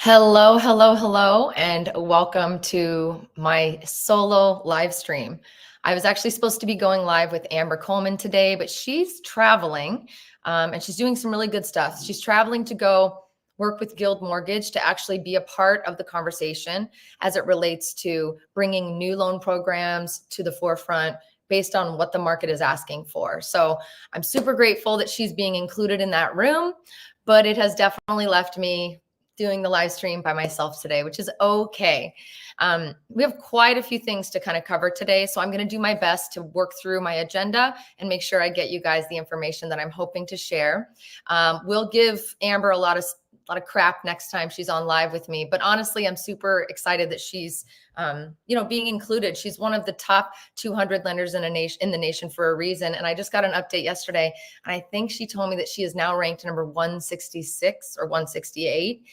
Hello, hello, hello, and welcome to my solo live stream. I was actually supposed to be going live with Amber Coleman today, but she's traveling and she's doing some really good stuff. She's traveling to go work with Guild Mortgage to actually be a part of the conversation as it relates to bringing new loan programs to the forefront based on what the market is asking for. So I'm super grateful that she's being included in that room, but it has definitely left me doing the live stream by myself today, which is okay. We have quite a few things to kind of cover today, so I'm going to do my best to work through my agenda and make sure I get you guys the information that I'm hoping to share. We'll give Amber a lot of crap next time she's on live with me, but honestly, I'm super excited that she's being included. She's one of the top 200 lenders in the nation for a reason. And I just got an update yesterday, and I think she told me that she is now ranked number 166 or 168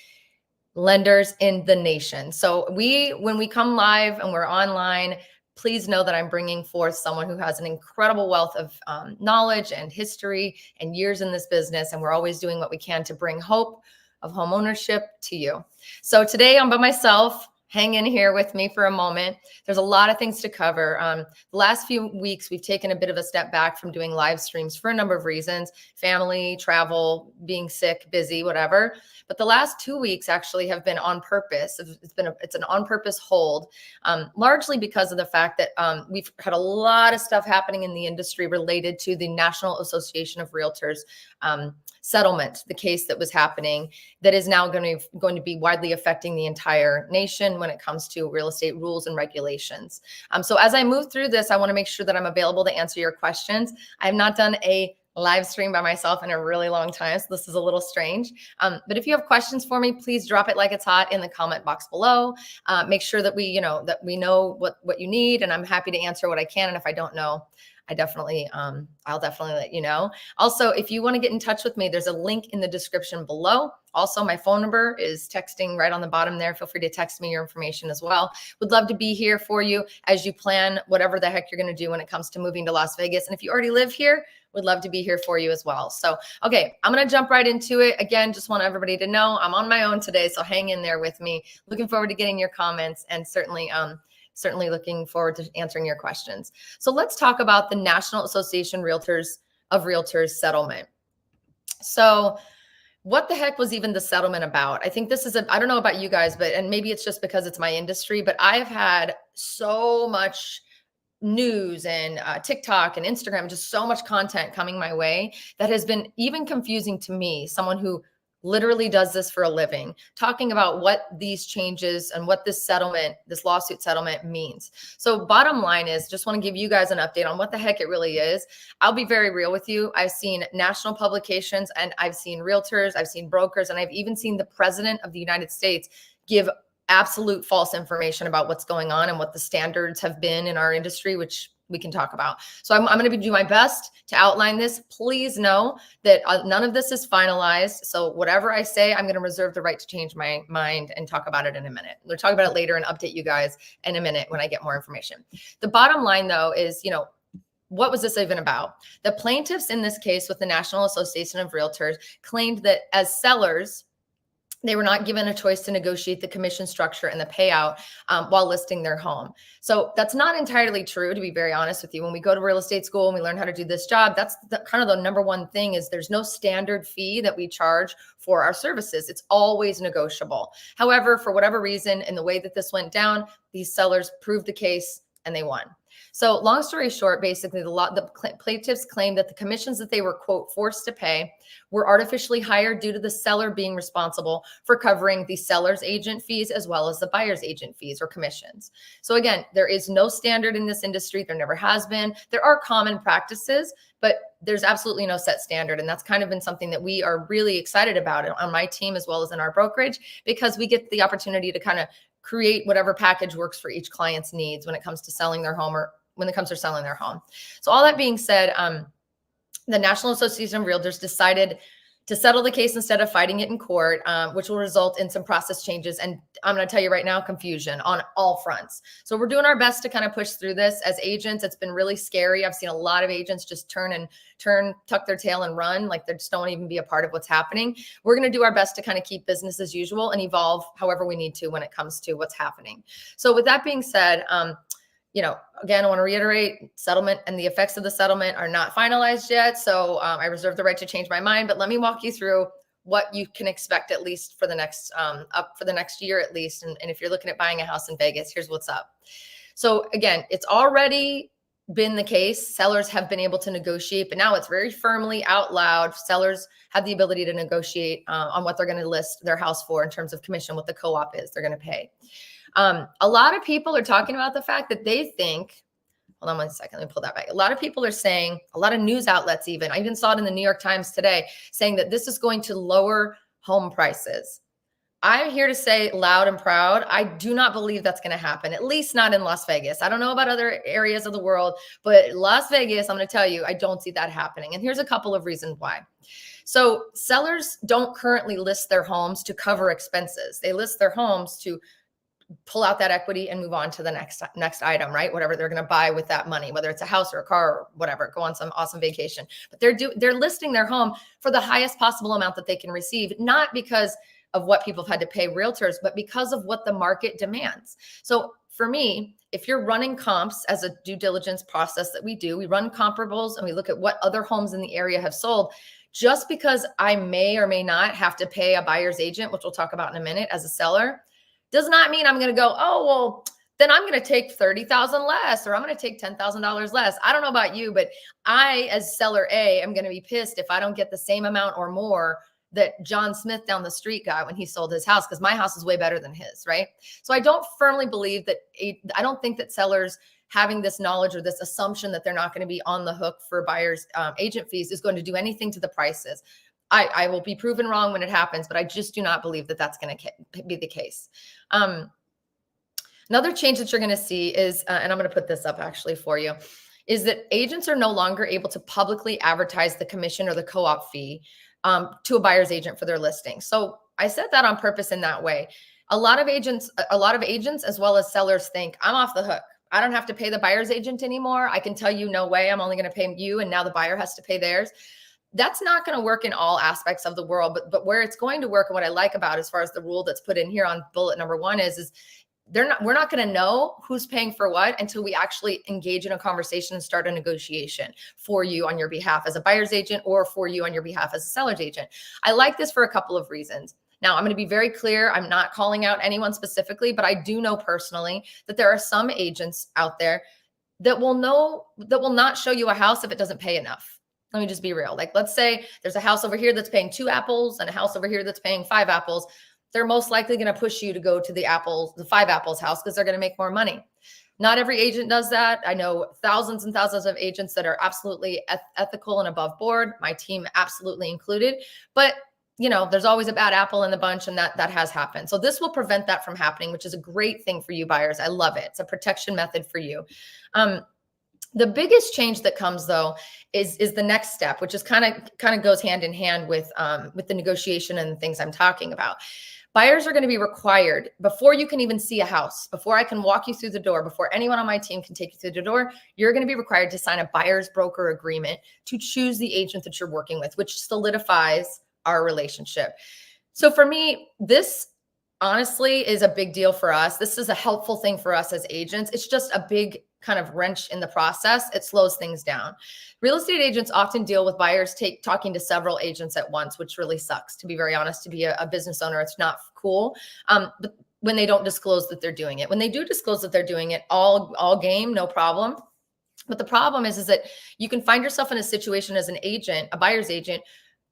lenders in the nation. So when we come live and we're online, please know that I'm bringing forth someone who has an incredible wealth of knowledge and history and years in this business. And we're always doing what we can to bring hope of home ownership to you. So today I'm by myself. Hang in here with me for a moment. There's a lot of things to cover. The last few weeks, we've taken a bit of a step back from doing live streams for a number of reasons: family, travel, being sick, busy, whatever. But the last 2 weeks actually have been on purpose. It's an on-purpose hold, largely because of the fact that we've had a lot of stuff happening in the industry related to the National Association of Realtors settlement, the case that was happening that is now going to be widely affecting the entire nation when it comes to real estate rules and regulations. So as I move through this, I want to make sure that I'm available to answer your questions. I have not done a live stream by myself in a really long time, so this is a little strange. But if you have questions for me, please drop it like it's hot in the comment box below. Make sure that we know what you need, and I'm happy to answer what I can. And if I don't know, I'll definitely let you know. Also, if you want to get in touch with me, there's a link in the description below. Also, my phone number is texting right on the bottom there. Feel free to text me your information as well. Would love to be here for you as you plan whatever the heck you're going to do when it comes to moving to Las Vegas. And if you already live here, would love to be here for you as well. So, okay, I'm going to jump right into it. Again, just want everybody to know I'm on my own today, so hang in there with me. Looking forward to getting your comments, and certainly looking forward to answering your questions. So let's talk about the National Association of Realtors settlement. So what the heck was even the settlement about? I think this is I don't know about you guys, and maybe it's just because it's my industry, but I've had so much news and TikTok and Instagram, just so much content coming my way that has been even confusing to me, someone who literally does this for a living, talking about what these changes and what this lawsuit settlement means. So bottom line is, just want to give you guys an update on what the heck it really is. I'll be very real with you. I've seen national publications, and I've seen realtors, I've seen brokers, and I've even seen the president of the United States give absolute false information about what's going on and what the standards have been in our industry, which we can talk about. So I'm going to do my best to outline this. Please know that none of this is finalized. So whatever I say, I'm going to reserve the right to change my mind and talk about it in a minute. We'll talk about it later and update you guys in a minute when I get more information. The bottom line, though, is, what was this even about? The plaintiffs in this case with the National Association of Realtors claimed that as sellers, they were not given a choice to negotiate the commission structure and the payout while listing their home. So that's not entirely true, to be very honest with you. When we go to real estate school and we learn how to do this job, that's kind of the number one thing, is there's no standard fee that we charge for our services. It's always negotiable. However, for whatever reason, in the way that this went down, these sellers proved the case and they won. So long story short, basically the plaintiffs claimed that the commissions that they were, quote, forced to pay were artificially higher due to the seller being responsible for covering the seller's agent fees as well as the buyer's agent fees or commissions. So again, there is no standard in this industry. There never has been. There are common practices, but there's absolutely no set standard. And that's kind of been something that we are really excited about on my team as well as in our brokerage, because we get the opportunity to kind of create whatever package works for each client's needs when it comes to selling their home or when it comes to selling their home. So all that being said, the National Association of Realtors decided to settle the case instead of fighting it in court, which will result in some process changes. And I'm going to tell you right now, confusion on all fronts. So we're doing our best to kind of push through this as agents. It's been really scary. I've seen a lot of agents just turn, tuck their tail and run. Like they just don't even be a part of what's happening. We're going to do our best to kind of keep business as usual and evolve however we need to when it comes to what's happening. So with that being said, again, I want to reiterate, settlement and the effects of the settlement are not finalized yet. So I reserve the right to change my mind, but let me walk you through what you can expect at least for the next year at least. And if you're looking at buying a house in Vegas, here's what's up. So again, it's already been the case. Sellers have been able to negotiate, but now it's very firmly out loud. Sellers have the ability to negotiate on what they're going to list their house for in terms of commission, what the co-op is they're going to pay. A lot of people are talking about the fact that they think, hold on one second, let me pull that back. A lot of people are saying, a lot of news outlets even, I even saw it in the New York Times today, saying that this is going to lower home prices. I'm here to say loud and proud, I do not believe that's going to happen, at least not in Las Vegas. I don't know about other areas of the world, but Las Vegas, I'm going to tell you, I don't see that happening. And here's a couple of reasons why. So sellers don't currently list their homes to cover expenses. They list their homes to pull out that equity and move on to the next item, right? Whatever they're going to buy with that money, whether it's a house or a car or whatever, go on some awesome vacation. But they're listing their home for the highest possible amount that they can receive, not because of what people have had to pay realtors, but because of what the market demands. So for me, if you're running comps as a due diligence process that we do, we run comparables and we look at what other homes in the area have sold. Just because I may or may not have to pay a buyer's agent, which we'll talk about in a minute, as a seller, does not mean I'm going to go, oh, well, then I'm going to take $30,000 less, or I'm going to take $10,000 less. I don't know about you, but I, as seller A, am going to be pissed if I don't get the same amount or more that John Smith down the street got when he sold his house, because my house is way better than his, right? So I don't firmly believe that, I don't think that sellers having this knowledge or this assumption that they're not going to be on the hook for buyers' agent fees is going to do anything to the prices. I will be proven wrong when it happens, but I just do not believe that that's going to be the case. Another change that you're going to see is, and I'm going to put this up actually for you, is that agents are no longer able to publicly advertise the commission or the co-op fee to a buyer's agent for their listing. So I said that on purpose in that way. A lot of agents as well as sellers think, I'm off the hook. I don't have to pay the buyer's agent anymore. I can tell you, no way, I'm only going to pay you, and now the buyer has to pay theirs. That's not going to work in all aspects of the world, but where it's going to work, and what I like about as far as the rule that's put in here on bullet number 1 is we're not going to know who's paying for what until we actually engage in a conversation and start a negotiation for you on your behalf as a buyer's agent, or for you on your behalf as a seller's agent. I like this for a couple of reasons. Now, I'm going to be very clear. I'm not calling out anyone specifically, but I do know personally that there are some agents out there that will not show you a house if it doesn't pay enough. Let me just be real. Like, let's say there's a house over here that's paying 2 apples and a house over here that's paying 5 apples. They're most likely going to push you to go to the 5 apples house because they're going to make more money. Not every agent does that. I know thousands and thousands of agents that are absolutely ethical and above board, my team absolutely included. But there's always a bad apple in the bunch, and that has happened. So this will prevent that from happening, which is a great thing for you buyers. I love it. It's a protection method for you. The biggest change that comes, though, is the next step, which is kind of goes hand in hand with the negotiation and the things I'm talking about. Buyers are going to be required, before you can even see a house, before I can walk you through the door, before anyone on my team can take you through the door, you're going to be required to sign a buyer's broker agreement to choose the agent that you're working with, which solidifies our relationship. So for me, this honestly is a big deal for us. This is a helpful thing for us as agents. It's just a big kind of wrench in the process. It slows things down. Real estate agents often deal with buyers talking to several agents at once, which really sucks. To be very honest, to be a business owner, it's not cool. But when they don't disclose that they're doing it, when they do disclose that they're doing it, all game, no problem. But the problem is that you can find yourself in a situation as an agent, a buyer's agent,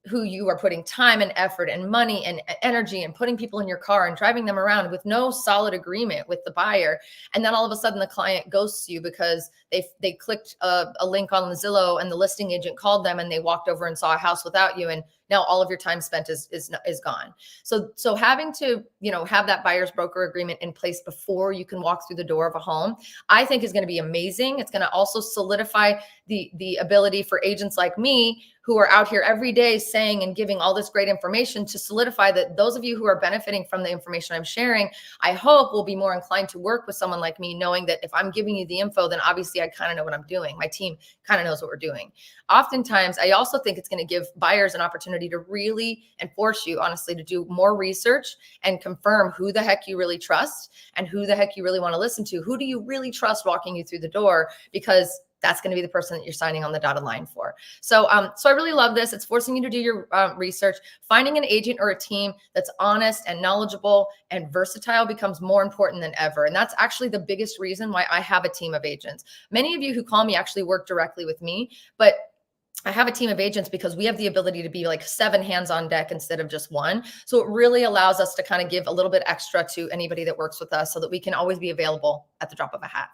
who you are putting time and effort and money and energy and putting people in your car and driving them around with no solid agreement with the buyer. And then all of a sudden the client ghosts you because they clicked a link on Zillow and the listing agent called them and they walked over and saw a house without you. And now all of your time spent is gone. So having to, have that buyer's broker agreement in place before you can walk through the door of a home, I think is going to be amazing. It's going to also solidify the ability for agents like me who are out here every day saying and giving all this great information to solidify that those of you who are benefiting from the information I'm sharing, I hope will be more inclined to work with someone like me, knowing that if I'm giving you the info, then obviously I kind of know what I'm doing. My team kind of knows what we're doing. Oftentimes, I also think it's going to give buyers an opportunity to really, and force you, honestly, to do more research and confirm who the heck you really trust and who the heck you really want to listen to. Who do you really trust walking you through the door? Because that's going to be the person that you're signing on the dotted line for. So I really love this. It's forcing you to do your research. Finding an agent or a team that's honest and knowledgeable and versatile becomes more important than ever. And that's actually the biggest reason why I have a team of agents. Many of you who call me actually work directly with me, but I have a team of agents because we have the ability to be like 7 hands on deck instead of just 1. So it really allows us to kind of give a little bit extra to anybody that works with us so that we can always be available at the drop of a hat.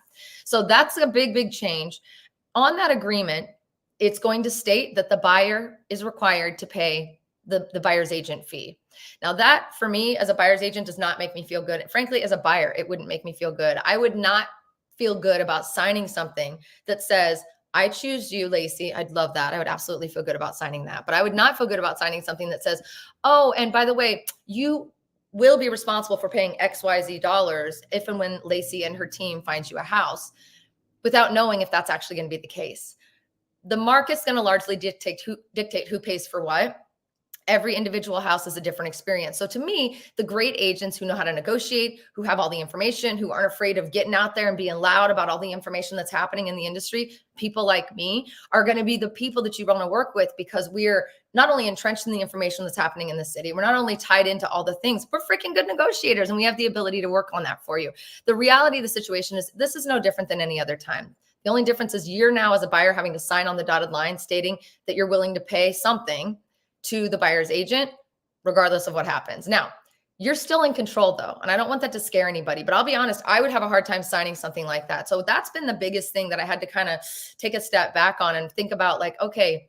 So that's a big, big change. On that agreement, it's going to state that the buyer is required to pay the buyer's agent fee. Now that, for me as a buyer's agent, does not make me feel good. Frankly, as a buyer, it wouldn't make me feel good. I would not feel good about signing something that says, I choose you, Lacey. I'd love that. I would absolutely feel good about signing that. But I would not feel good about signing something that says, oh, and by the way, you will be responsible for paying XYZ dollars if and when Lacey and her team finds you a house, without knowing if that's actually going to be the case. The market's going to largely dictate who pays for what. Every individual house is a different experience. So to me, the great agents who know how to negotiate, who have all the information, who aren't afraid of getting out there and being loud about all the information that's happening in the industry, people like me, are going to be the people that you want to work with, because we're not only entrenched in the information that's happening in the city, we're not only tied into all the things, we're freaking good negotiators, and we have the ability to work on that for you. The reality of the situation is this is no different than any other time. The only difference is you're now, as a buyer, having to sign on the dotted line stating that you're willing to pay something to the buyer's agent, regardless of what happens. Now, you're still in control though. And I don't want that to scare anybody, but I'll be honest, I would have a hard time signing something like that. So that's been the biggest thing that I had to kind of take a step back on and think about, like, okay,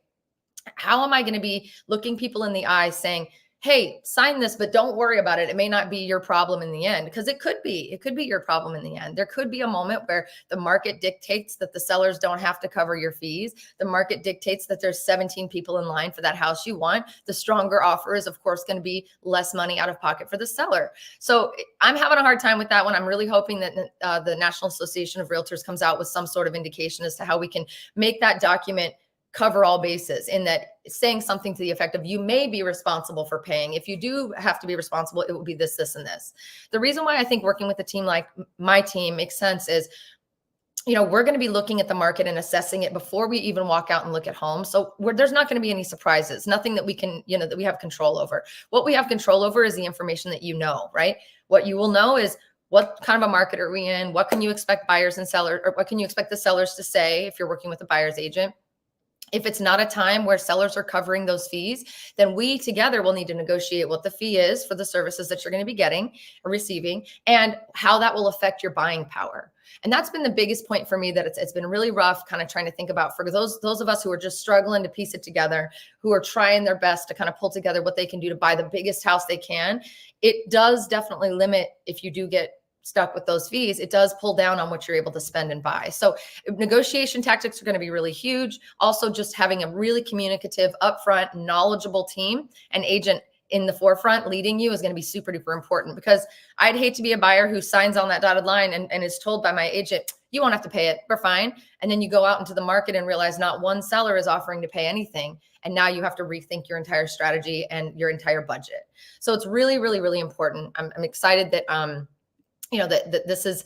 how am I going to be looking people in the eye saying, hey, sign this, but don't worry about it. It may not be your problem in the end, because it could be your problem in the end. There could be a moment where the market dictates that the sellers don't have to cover your fees. The market dictates that there's 17 people in line for that house you want. The stronger offer is, of course, going to be less money out of pocket for the seller. So I'm having a hard time with that one. I'm really hoping that the National Association of Realtors comes out with some sort of indication as to how we can make that document cover all bases, in that saying something to the effect of, you may be responsible for paying. If you do have to be responsible, it will be this, this, and this. The reason why I think working with a team like my team makes sense is, we're going to be looking at the market and assessing it before we even walk out and look at homes. So there's not going to be any surprises, nothing that we can, that we have control over. What we have control over is the information that right? What you will know is, what kind of a market are we in? What can you expect buyers and sellers, or what can you expect the sellers to say if you're working with a buyer's agent? If it's not a time where sellers are covering those fees, then we together will need to negotiate what the fee is for the services that you're going to be getting or receiving, and how that will affect your buying power. And that's been the biggest point for me, that it's been really rough kind of trying to think about for those of us who are just struggling to piece it together, who are trying their best to kind of pull together what they can do to buy the biggest house they can. It does definitely limit, if you do get stuck with those fees, it does pull down on what you're able to spend and buy. So negotiation tactics are going to be really huge. Also, just having a really communicative, upfront, knowledgeable team and agent in the forefront leading you is going to be super duper important, because I'd hate to be a buyer who signs on that dotted line and is told by my agent, you won't have to pay it, we're fine. And then you go out into the market and realize not one seller is offering to pay anything. And now you have to rethink your entire strategy and your entire budget. So it's really, really, really important. I'm excited that, that this is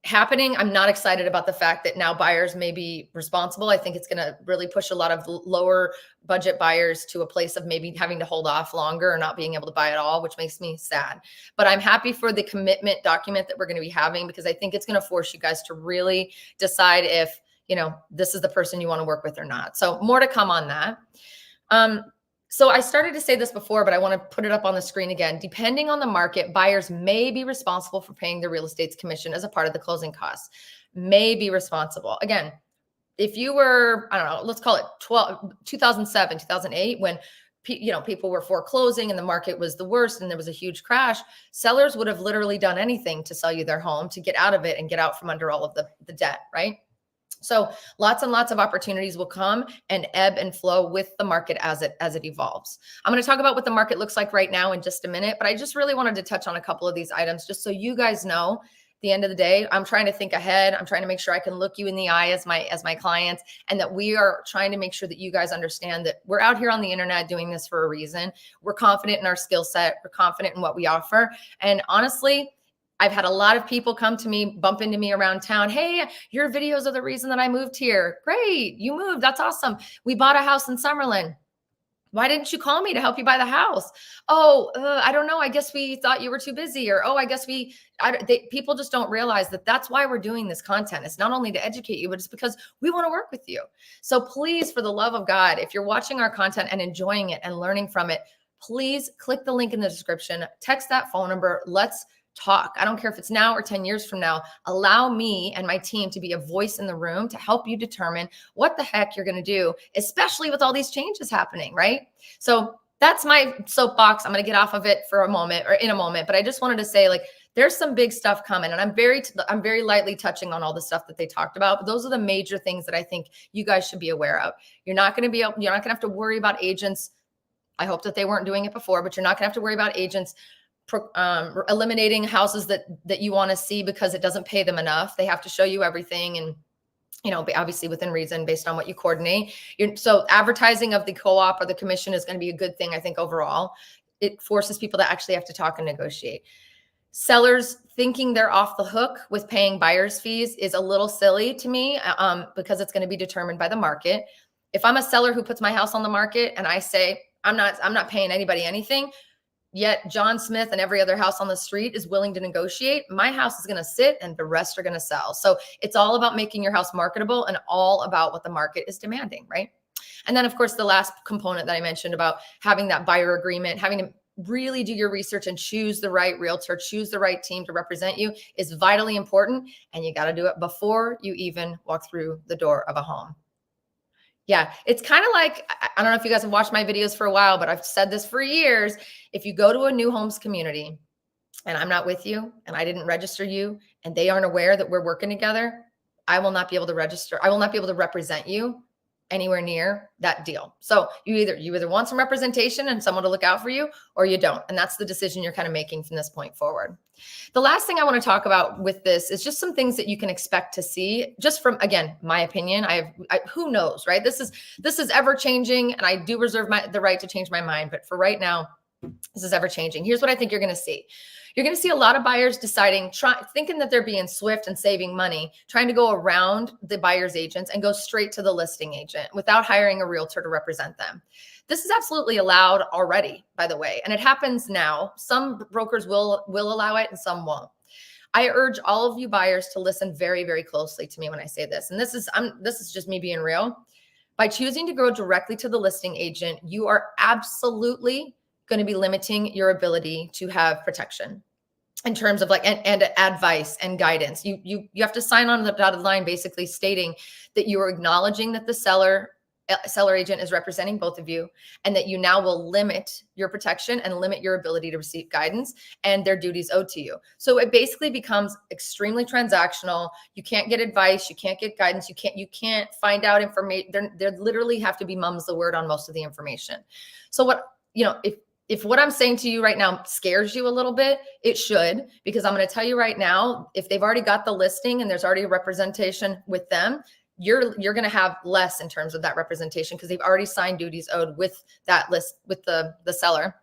happening. I'm not excited about the fact that now buyers may be responsible. I think it's going to really push a lot of lower budget buyers to a place of maybe having to hold off longer or not being able to buy at all, which makes me sad. But I'm happy for the commitment document that we're going to be having, because I think it's going to force you guys to really decide if, this is the person you want to work with or not. So more to come on that. So I started to say this before, but I want to put it up on the screen again. Depending on the market, buyers may be responsible for paying the real estate's commission as a part of the closing costs. May be responsible. Again, if you were, I don't know, let's call it 2007, 2008, when people were foreclosing and the market was the worst and there was a huge crash, sellers would have literally done anything to sell you their home to get out of it and get out from under all of the debt, right? So lots and lots of opportunities will come and ebb and flow with the market as it evolves. I'm going to talk about what the market looks like right now in just a minute, but I just really wanted to touch on a couple of these items just so you guys know. At the end of the day, I'm trying to think ahead. I'm trying to make sure I can look you in the eye as my clients, and that we are trying to make sure that you guys understand that we're out here on the internet doing this for a reason. We're confident in our skill set. We're confident in what we offer. And honestly, I've had a lot of people come to me, bump into me around town. Hey, your videos are the reason that I moved here. Great. You moved. That's awesome. We bought a house in Summerlin. Why didn't you call me to help you buy the house? Oh, I don't know. I guess we thought you were too busy. Or, oh, I guess people just don't realize that that's why we're doing this content. It's not only to educate you, but it's because we want to work with you. So please, for the love of God, if you're watching our content and enjoying it and learning from it, please click the link in the description, text that phone number. Let's talk. I don't care if it's now or 10 years from now. Allow me and my team to be a voice in the room to help you determine what the heck you're going to do, especially with all these changes happening, right? So that's my soapbox. I'm going to get off of it for a moment or in a moment, but I just wanted to say, like, there's some big stuff coming, and I'm very lightly touching on all the stuff that they talked about, but those are the major things that I think you guys should be aware of. You're not going to have to worry about agents. I hope that they weren't doing it before, but you're not going to have to worry about agents eliminating houses that you want to see because it doesn't pay them enough. They have to show you everything, and obviously within reason based on what you coordinate. So advertising of the co-op or the commission is going to be a good thing, I think, overall. It forces people to actually have to talk and negotiate. Sellers thinking they're off the hook with paying buyer's fees is a little silly to me, because it's going to be determined by the market. If I'm a seller who puts my house on the market and I say, I'm not paying anybody anything, yet John Smith and every other house on the street is willing to negotiate, my house is going to sit and the rest are going to sell. So it's all about making your house marketable and all about what the market is demanding, right? And then, of course, the last component that I mentioned about having that buyer agreement, having to really do your research and choose the right realtor, choose the right team to represent you is vitally important. And you got to do it before you even walk through the door of a home. Yeah, it's kind of like, I don't know if you guys have watched my videos for a while, but I've said this for years. If you go to a new homes community and I'm not with you and I didn't register you and they aren't aware that we're working together, I will not be able to register. I will not be able to represent you anywhere near that deal. So you either want some representation and someone to look out for you, or you don't. And that's the decision you're kind of making from this point forward. The last thing I want to talk about with this is just some things that you can expect to see, just from, again, my opinion. Who knows, right? This is ever changing, and I do reserve the right to change my mind. But for right now, this is ever changing. Here's what I think you're going to see. You're going to see a lot of buyers thinking that they're being swift and saving money, trying to go around the buyer's agents and go straight to the listing agent without hiring a realtor to represent them. This is absolutely allowed already, by the way, and it happens now. Some brokers will allow it and some won't. I urge all of you buyers to listen very, very closely to me when I say this. And this is just me being real. By choosing to go directly to the listing agent, you are absolutely going to be limiting your ability to have protection in terms of and advice and guidance. You have to sign on the dotted line, basically stating that you are acknowledging that the seller agent is representing both of you, and that you now will limit your protection and limit your ability to receive guidance and their duties owed to you. So it basically becomes extremely transactional. You can't get advice. You can't get guidance. You can't find out information. There literally have to be mum's the word on most of the information. So if what I'm saying to you right now scares you a little bit, it should, because I'm going to tell you right now, if they've already got the listing and there's already a representation with them, you're going to have less in terms of that representation, because they've already signed duties owed with that list with the seller.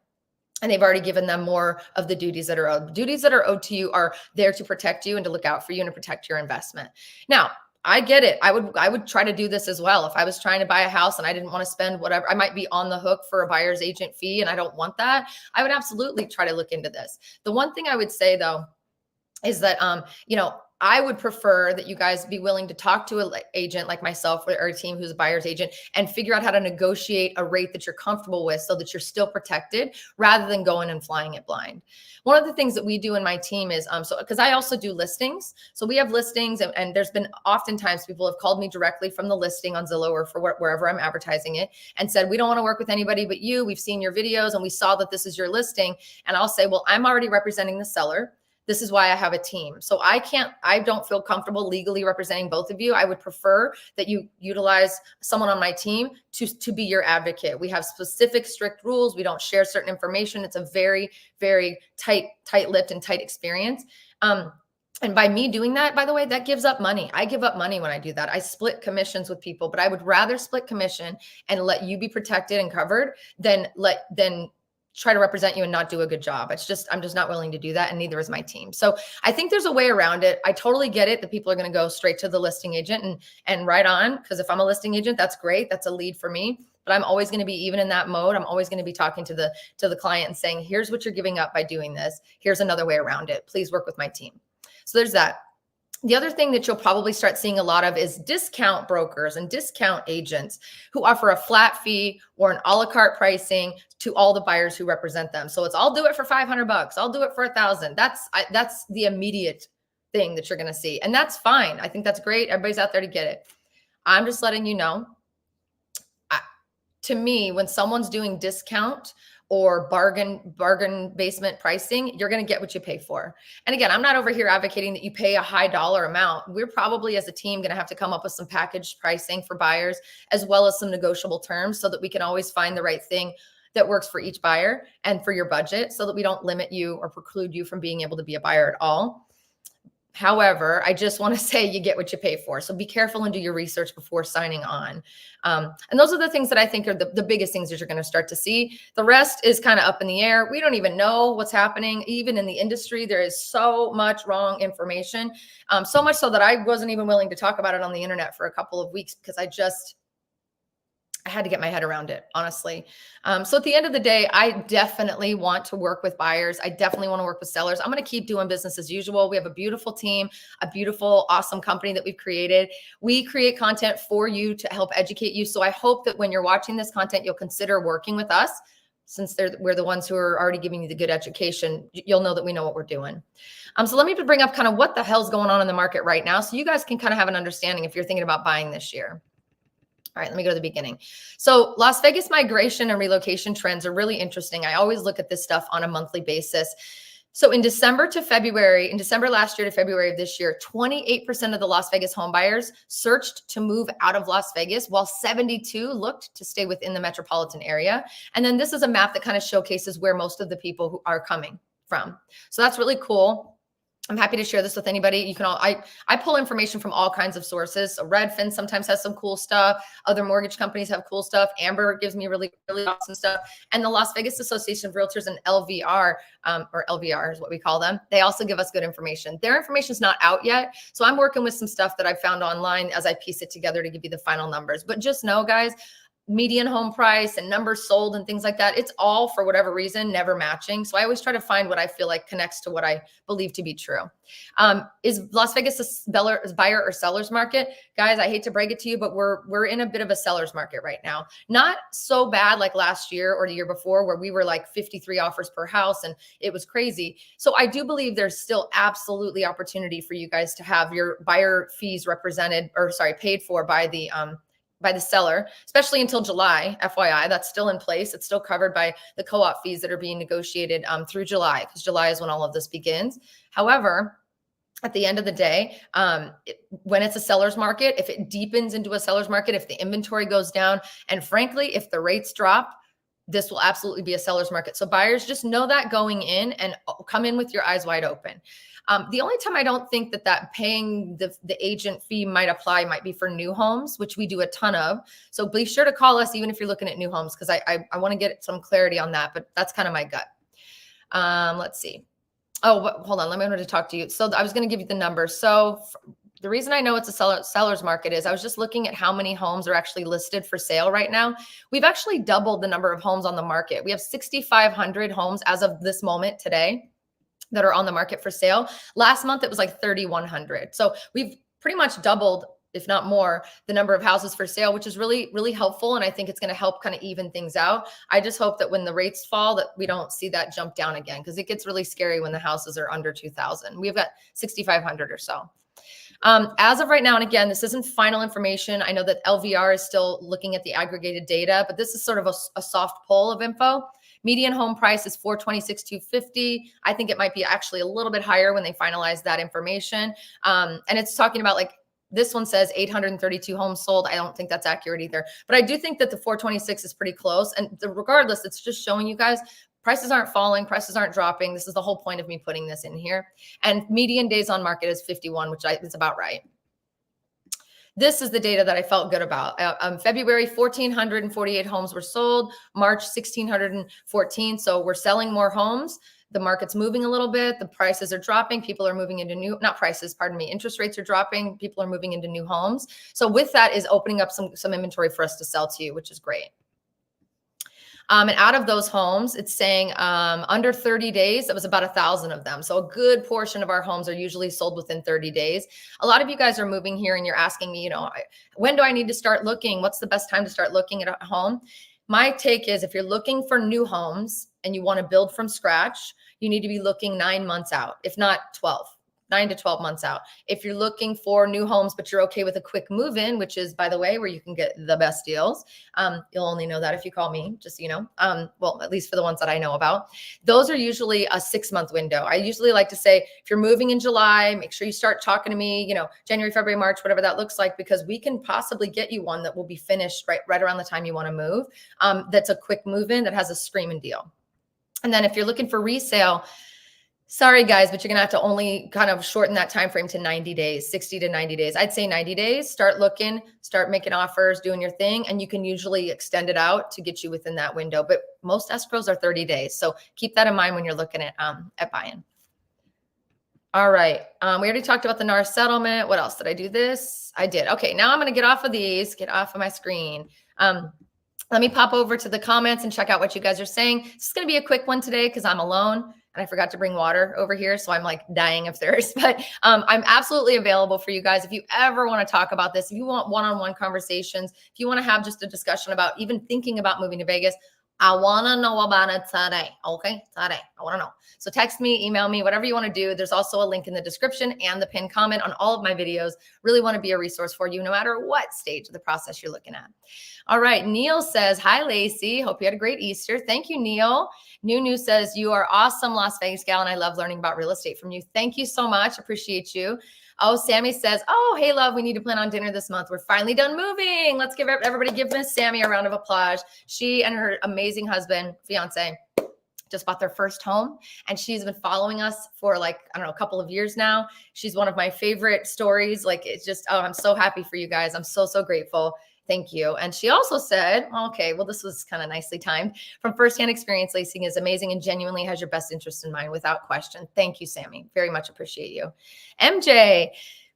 And they've already given them more of the duties that are owed. The duties that are owed to you are there to protect you and to look out for you and to protect your investment. Now, I get it. I would try to do this as well. If I was trying to buy a house and I didn't want to spend whatever, I might be on the hook for a buyer's agent fee and I don't want that, I would absolutely try to look into this. The one thing I would say though, is that, I would prefer that you guys be willing to talk to an agent like myself or a team who's a buyer's agent and figure out how to negotiate a rate that you're comfortable with so that you're still protected rather than going and flying it blind. One of the things that we do in my team is, because I also do listings. So we have listings and there's been oftentimes people have called me directly from the listing on Zillow or for wherever I'm advertising it and said, we don't want to work with anybody but you. We've seen your videos and we saw that this is your listing. And I'll say, well, I'm already representing the seller. This is why I have a team. So I don't feel comfortable legally representing both of you. I would prefer that you utilize someone on my team to be your advocate. We have specific, strict rules. We don't share certain information. It's a very, very tight-lipped and tight experience. And by me doing that, by the way, that gives up money. I give up money when I do that. I split commissions with people, but I would rather split commission and let you be protected and covered than try to represent you and not do a good job. I'm just not willing to do that. And neither is my team. So I think there's a way around it. I totally get it that people are going to go straight to the listing agent and right on. Because if I'm a listing agent, that's great. That's a lead for me. But I'm always going to be, even in that mode, I'm always going to be talking to the client and saying, here's what you're giving up by doing this. Here's another way around it. Please work with my team. So there's that. The other thing that you'll probably start seeing a lot of is discount brokers and discount agents who offer a flat fee or an a la carte pricing to all the buyers who represent them. So I'll do it for $500. I'll do it for $1,000. That's the immediate thing that you're going to see. And that's fine. I think that's great. Everybody's out there to get it. I'm just letting you know, to me, when someone's doing discount or bargain basement pricing, you're going to get what you pay for. And again, I'm not over here advocating that you pay a high dollar amount. We're probably as a team going to have to come up with some package pricing for buyers, as well as some negotiable terms so that we can always find the right thing that works for each buyer and for your budget so that we don't limit you or preclude you from being able to be a buyer at all. However, I just want to say you get what you pay for. So be careful and do your research before signing on. And those are the things that I think are the biggest things that you're going to start to see. The rest is kind of up in the air. We don't even know what's happening. Even in the industry, there is so much wrong information. So much so that I wasn't even willing to talk about it on the internet for a couple of weeks because I had to get my head around it, honestly. So at the end of the day, I definitely want to work with buyers. I definitely want to work with sellers. I'm going to keep doing business as usual. We have a beautiful team, a beautiful, awesome company that we've created. We create content for you to help educate you. So I hope that when you're watching this content, you'll consider working with us. Since we're the ones who are already giving you the good education, you'll know that we know what we're doing. So let me bring up kind of what the hell's going on in the market right now so you guys can kind of have an understanding if you're thinking about buying this year. All right, let me go to the beginning. So Las Vegas migration and relocation trends are really interesting. I always look at this stuff on a monthly basis. So in December last year to February of this year, 28% of the Las Vegas home buyers searched to move out of Las Vegas, while 72 looked to stay within the metropolitan area. And then this is a map that kind of showcases where most of the people who are coming from. So that's really cool. I'm happy to share this with anybody. You can I pull information from all kinds of sources. So Redfin sometimes has some cool stuff. Other mortgage companies have cool stuff. Amber gives me really, really awesome stuff. And the Las Vegas Association of Realtors and LVR, or LVR is what we call them, they also give us good information. Their information is not out yet. So I'm working with some stuff that I found online as I piece it together to give you the final numbers. But just know, guys, median home price and numbers sold and things like that, it's all, for whatever reason, never matching. So I always try to find what I feel like connects to what I believe to be true. Is Las Vegas a buyer or seller's market? Guys, I hate to break it to you, but we're in a bit of a seller's market right now. Not so bad like last year or the year before, where we were like 53 offers per house and it was crazy. So I do believe there's still absolutely opportunity for you guys to have your buyer fees paid for by the seller, especially until July. FYI, that's still in place. It's still covered by the co-op fees that are being negotiated through July, because July is when all of this begins. However, at the end of the day, when it's a seller's market, if it deepens into a seller's market, if the inventory goes down, and frankly, if the rates drop, this will absolutely be a seller's market. So buyers, just know that going in and come in with your eyes wide open. The only time I don't think that paying the agent fee might apply might be for new homes, which we do a ton of. So be sure to call us even if you're looking at new homes, because I want to get some clarity on that, but that's kind of my gut. Let's see. Oh, hold on. Let me know to talk to you. So I was going to give you the numbers. So the reason I know it's a seller's market is I was just looking at how many homes are actually listed for sale right now. We've actually doubled the number of homes on the market. We have 6,500 homes as of this moment today. that are on the market for sale. Last month, it was like 3,100. So we've pretty much doubled, if not more, the number of houses for sale, which is really, really helpful. And I think it's going to help kind of even things out. I just hope that when the rates fall, that we don't see that jump down again, because it gets really scary when the houses are under 2,000. We've got 6,500 or so. As of right now, and again, this isn't final information. I know that LVR is still looking at the aggregated data, but this is sort of a soft poll of info. Median home price is 426,250. I think it might be actually a little bit higher when they finalize that information. And it's talking about, like, this one says 832 homes sold. I don't think that's accurate either, but I do think that the 426 is pretty close. And regardless, it's just showing you guys prices aren't falling, prices aren't dropping. This is the whole point of me putting this in here. And median days on market is 51, which is about right. This is the data that I felt good about. February, 1,448 homes were sold. March, 1,614. So we're selling more homes. The market's moving a little bit. The prices are dropping. People are moving into interest rates are dropping. People are moving into new homes. So with that is opening up some inventory for us to sell to you, which is great. And out of those homes, it's saying under 30 days, it was about 1,000 of them. So a good portion of our homes are usually sold within 30 days. A lot of you guys are moving here and you're asking me, when do I need to start looking? What's the best time to start looking at a home? My take is, if you're looking for new homes and you want to build from scratch, you need to be looking 9 months out, if not 12. 9 to 12 months out. If you're looking for new homes, but you're okay with a quick move-in, which is, by the way, where you can get the best deals. You'll only know that if you call me, just so you know. Well, at least for the ones that I know about. Those are usually a 6-month window. I usually like to say, if you're moving in July, make sure you start talking to me, January, February, March, whatever that looks like, because we can possibly get you one that will be finished right around the time you want to move. That's a quick move-in that has a screaming deal. And then if you're looking for resale, sorry guys, but you're gonna have to only kind of shorten that time frame to 90 days, 60 to 90 days. I'd say 90 days. Start looking, start making offers, doing your thing, and you can usually extend it out to get you within that window. But most escrows are 30 days, so keep that in mind when you're looking at buying. All right, we already talked about the NAR settlement. What else did I do? This I did. Okay, now I'm gonna get off of these, get off of my screen. Let me pop over to the comments and check out what you guys are saying. It's going to be a quick one today because I'm alone and I forgot to bring water over here. So I'm like dying of thirst, but I'm absolutely available for you guys. If you ever want to talk about this, if you want one-on-one conversations, if you want to have just a discussion about even thinking about moving to Vegas, I want to know about it today. Okay, today. I want to know. So text me, email me, whatever you want to do. There's also a link in the description and the pinned comment on all of my videos. Really want to be a resource for you no matter what stage of the process you're looking at. All right, Neil says, hi, Lacey. Hope you had a great Easter. Thank you, Neil. New says, you are awesome, Las Vegas gal, and I love learning about real estate from you. Thank you so much. Appreciate you. Oh, Sammy says, oh, hey, love, we need to plan on dinner this month. We're finally done moving. Let's give Miss Sammy a round of applause. She and her amazing husband, fiance, just bought their first home, and she's been following us for a couple of years now. She's one of my favorite stories. It's just, I'm so happy for you guys. I'm so grateful. Thank you. And she also said, okay, well, this was kind of nicely timed. From firsthand experience, Lacey is amazing and genuinely has your best interest in mind without question. Thank you, Sammy. Very much appreciate you. MJ,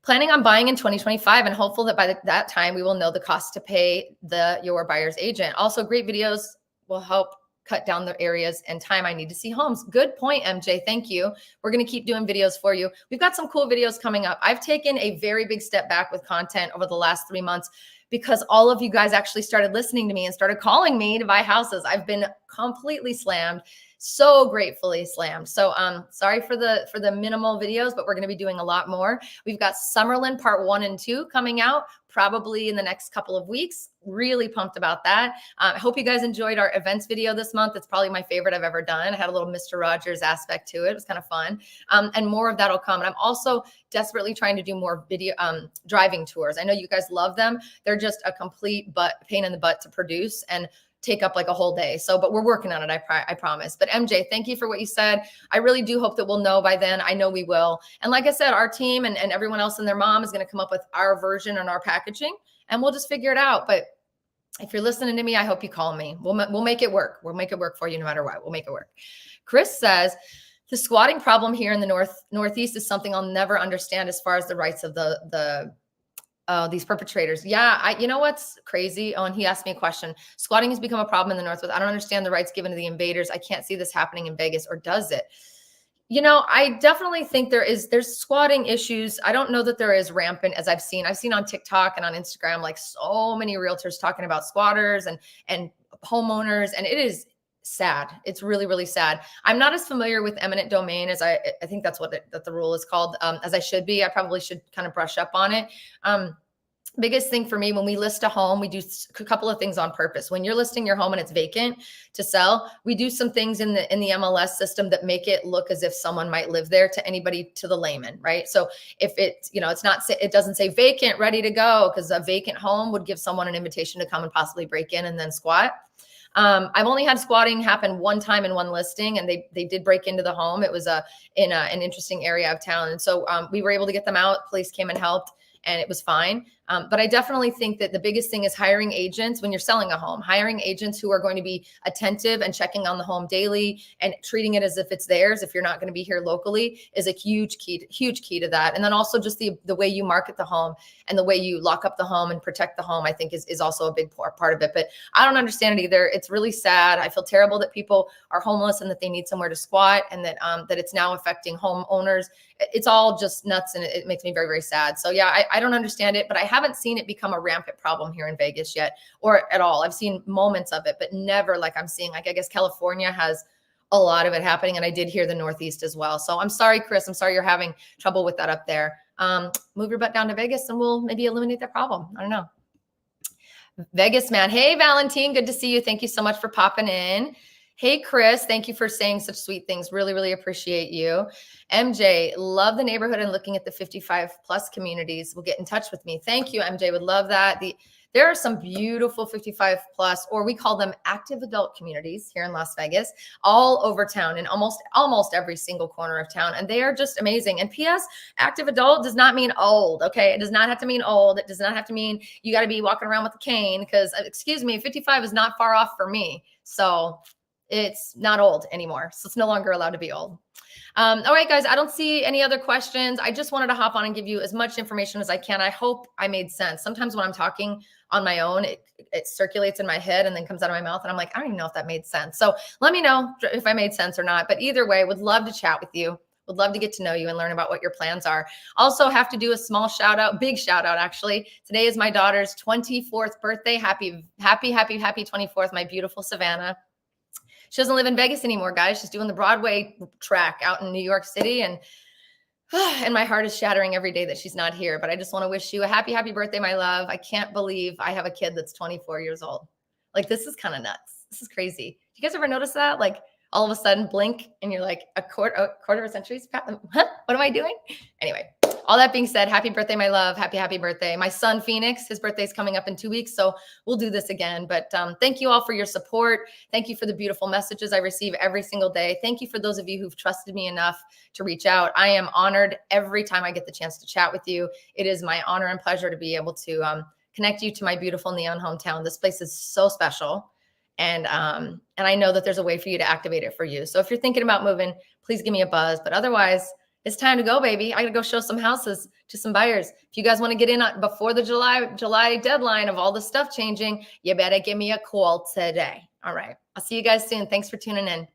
planning on buying in 2025 and hopeful that by that time we will know the cost to pay your buyer's agent. Also, great videos will help cut down the areas and time I need to see homes. Good point, MJ. Thank you. We're going to keep doing videos for you. We've got some cool videos coming up. I've taken a very big step back with content over the last 3 months because all of you guys actually started listening to me and started calling me to buy houses. I've been completely slammed, so gratefully slammed. So sorry for the minimal videos, but we're going to be doing a lot more. We've got Summerlin part 1 and 2 coming out probably in the next couple of weeks. Really pumped about that. I hope you guys enjoyed our events video this month. It's probably my favorite I've ever done. I had a little Mr. Rogers aspect to it. It was kind of fun. And more of that will come. And I'm also desperately trying to do more video driving tours. I know you guys love them. They're just a complete pain in the butt to produce and take up like a whole day. So, but we're working on it. I promise. But MJ, thank you for what you said. I really do hope that we'll know by then. I know we will. And like I said, our team and everyone else and their mom is going to come up with our version and our packaging, and we'll just figure it out. But if you're listening to me, I hope you call me. We'll make it work. We'll make it work for you no matter what. We'll make it work. Chris says, the squatting problem here in the Northeast is something I'll never understand as far as the rights of these perpetrators. Yeah, you know what's crazy? Oh, and he asked me a question. Squatting has become a problem in the Northwest. I don't understand the rights given to the invaders. I can't see this happening in Vegas, or does it? I definitely think there's squatting issues. I don't know that there is rampant as I've seen. I've seen on TikTok and on Instagram, like so many realtors talking about squatters and homeowners, and it is sad. It's really, really sad. I'm not as familiar with eminent domain as I think that's that the rule is called, as I should be. I probably should kind of brush up on it. Biggest thing for me when we list a home, we do a couple of things on purpose. When you're listing your home and it's vacant to sell, we do some things in the MLS system that make it look as if someone might live there to anybody, to the layman, right? So if it doesn't say vacant, ready to go, because a vacant home would give someone an invitation to come and possibly break in and then squat. I've only had squatting happen one time in one listing, and they did break into the home. It was in an interesting area of town, and so we were able to get them out. Police came and helped, and it was fine. But I definitely think that the biggest thing is hiring agents when you're selling a home, hiring agents who are going to be attentive and checking on the home daily and treating it as if it's theirs. If you're not going to be here locally, is a huge key to that. And then also just the way you market the home and the way you lock up the home and protect the home, I think is also a big part of it. But I don't understand it either. It's really sad. I feel terrible that people are homeless and that they need somewhere to squat, and that it's now affecting homeowners. It's all just nuts, and it makes me very, very sad. So yeah, I don't understand it, but I haven't seen it become a rampant problem here in Vegas yet, or at all. I've seen moments of it, but never like I'm seeing. Like, I guess California has a lot of it happening, and I did hear the Northeast as well. So I'm sorry, Chris. I'm sorry you're having trouble with that up there. Move your butt down to Vegas and we'll maybe eliminate that problem. I don't know. Vegas man. Hey, Valentine. Good to see you. Thank you so much for popping in. Hey, Chris, thank you for saying such sweet things. Really, really appreciate you. MJ, love the neighborhood and looking at the 55 plus communities. Will get in touch with me. Thank you, MJ. Would love that. There are some beautiful 55 plus, or we call them active adult communities here in Las Vegas, all over town, in almost every single corner of town. And they are just amazing. And PS, active adult does not mean old. Okay. It does not have to mean old. It does not have to mean you got to be walking around with a cane, because excuse me, 55 is not far off for me. So it's not old anymore. So it's no longer allowed to be old. All right, guys, I don't see any other questions. I just wanted to hop on and give you as much information as I can. I hope I made sense. Sometimes when I'm talking on my own, it circulates in my head and then comes out of my mouth, and I'm like, I don't even know if that made sense. So let me know if I made sense or not. But either way, would love to chat with you. Would love to get to know you and learn about what your plans are. Also have to do a small shout out, big shout out actually. Today is my daughter's 24th birthday. Happy 24th, my beautiful Savannah. She doesn't live in Vegas anymore, guys. She's doing the Broadway track out in New York City. And my heart is shattering every day that she's not here. But I just want to wish you a happy birthday, my love. I can't believe I have a kid that's 24 years old. Like, this is kind of nuts. This is crazy. Do you guys ever notice that? Like, all of a sudden blink and you're like a quarter of a century's passed. Huh? What am I doing? Anyway, all that being said, happy birthday, my love. Happy birthday. My son, Phoenix, his birthday is coming up in 2 weeks, so we'll do this again. But thank you all for your support. Thank you for the beautiful messages I receive every single day. Thank you for those of you who've trusted me enough to reach out. I am honored every time I get the chance to chat with you. It is my honor and pleasure to be able to connect you to my beautiful neon hometown. This place is so special. And I know that there's a way for you to activate it for you. So if you're thinking about moving, please give me a buzz. But otherwise, it's time to go, baby. I got to go show some houses to some buyers. If you guys want to get in before the July deadline of all the stuff changing, you better give me a call today. All right. I'll see you guys soon. Thanks for tuning in.